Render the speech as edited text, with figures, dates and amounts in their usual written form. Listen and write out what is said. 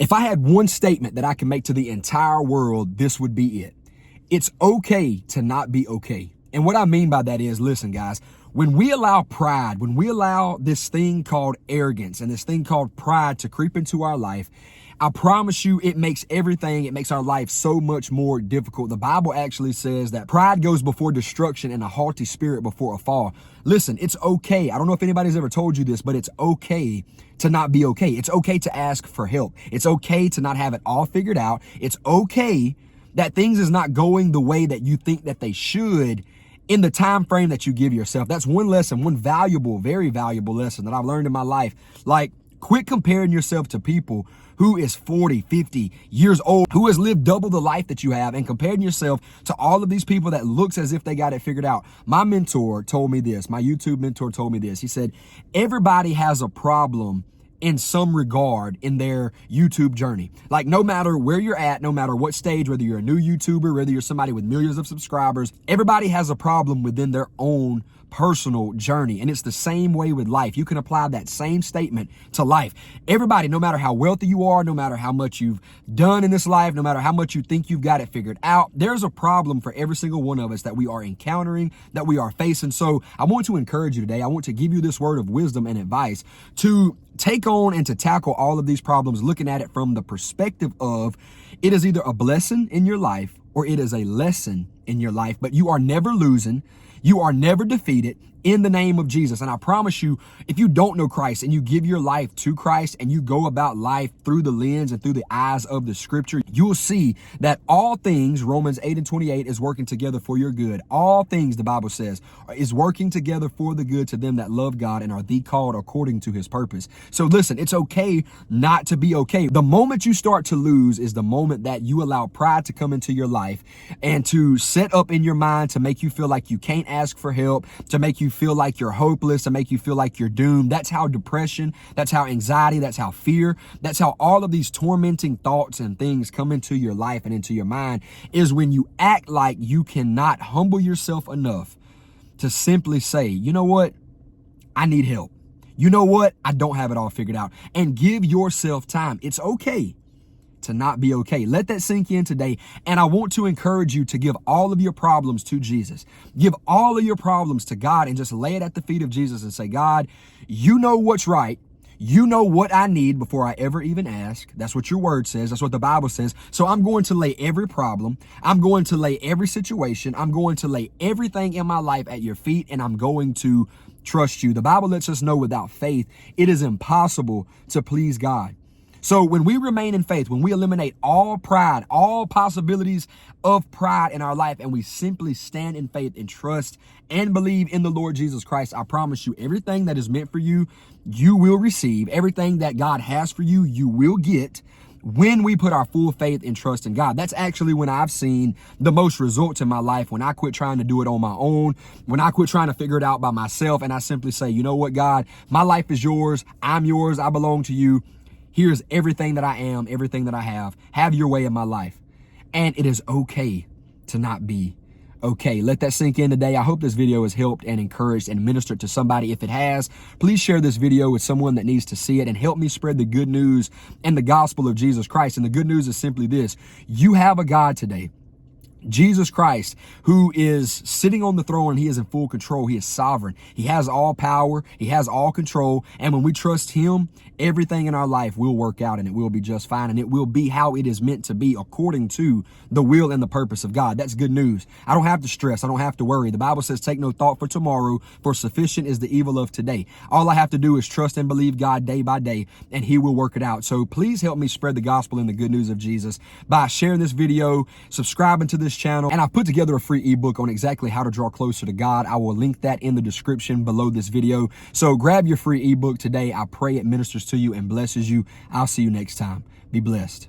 If I had one statement that I can make to the entire world, this would be it. It's okay to not be okay. And what I mean by that is, listen, guys, when we allow pride, when we allow this thing called arrogance and this thing called pride to creep into our life, I promise you it makes our life so much more difficult. The Bible actually says that pride goes before destruction and a haughty spirit before a fall. Listen, it's okay. I don't know if anybody's ever told you this, but it's okay to not be okay. It's okay to ask for help. It's okay to not have it all figured out. It's okay that things is not going the way that you think that they should in the time frame that you give yourself. That's one lesson, one valuable, very valuable lesson that I've learned in my life. Like, quit comparing yourself to people who is 40, 50 years old, who has lived double the life that you have, and comparing yourself to all of these people that looks as if they got it figured out. My mentor told me this, my YouTube mentor told me this. He said, everybody has a problem in some regard in their YouTube journey. Like, no matter where you're at, no matter what stage, whether you're a new YouTuber, whether you're somebody with millions of subscribers, everybody has a problem within their own personal journey. And it's the same way with life. You can apply that same statement to life. Everybody, no matter how wealthy you are, no matter how much you've done in this life, no matter how much you think you've got it figured out, there's a problem for every single one of us that we are encountering, that we are facing. So I want to encourage you today. I want to give you this word of wisdom and advice to take on and to tackle all of these problems, looking at it from the perspective of it is either a blessing in your life or it is a lesson in your life, but you are never losing. You are never defeated in the name of Jesus. And I promise you, if you don't know Christ and you give your life to Christ and you go about life through the lens and through the eyes of the scripture, you will see that all things, Romans 8:28, is working together for your good. All things, the Bible says, is working together for the good to them that love God and are the called according to his purpose. So listen, it's okay not to be okay. The moment you start to lose is the moment that you allow pride to come into your life and to set up in your mind to make you feel like you can't ask for help, to make you feel like you're hopeless, to make you feel like you're doomed. That's how depression, that's how anxiety, that's how fear, that's how all of these tormenting thoughts and things come into your life and into your mind, is when you act like you cannot humble yourself enough to simply say, you know what? I need help. You know what? I don't have it all figured out. And give yourself time. It's okay to not be okay. Let that sink in today. And I want to encourage you to give all of your problems to Jesus. Give all of your problems to God and just lay it at the feet of Jesus and say, God, you know what's right. You know what I need before I ever even ask. That's what your word says. That's what the Bible says. So I'm going to lay every problem. I'm going to lay every situation. I'm going to lay everything in my life at your feet, and I'm going to trust you. The Bible lets us know without faith, it is impossible to please God. So when we remain in faith, when we eliminate all pride, all possibilities of pride in our life, and we simply stand in faith and trust and believe in the Lord Jesus Christ, I promise you, everything that is meant for you, you will receive. Everything that God has for you, you will get when we put our full faith and trust in God. That's actually when I've seen the most results in my life, when I quit trying to do it on my own, when I quit trying to figure it out by myself, and I simply say, you know what, God, my life is yours. I'm yours. I belong to you. Here's everything that I am, everything that I have. Have your way in my life. And it is okay to not be okay. Let that sink in today. I hope this video has helped and encouraged and ministered to somebody. If it has, please share this video with someone that needs to see it and help me spread the good news and the gospel of Jesus Christ. And the good news is simply this: you have a God today, Jesus Christ, who is sitting on the throne. He is in full control. He is sovereign. He has all power. He has all control. And when we trust him, everything in our life will work out, and it will be just fine, and it will be how it is meant to be according to the will and the purpose of God. That's good news. I don't have to stress. I don't have to worry. The Bible says, take no thought for tomorrow, for sufficient is the evil of today. All I have to do is trust and believe God day by day, and he will work it out. So please help me spread the gospel and the good news of Jesus by sharing this video, subscribing to this channel, and I've put together a free ebook on exactly how to draw closer to God. I will link that in the description below this video. So grab your free ebook today. I pray it ministers to you and blesses you. I'll see you next time. Be blessed.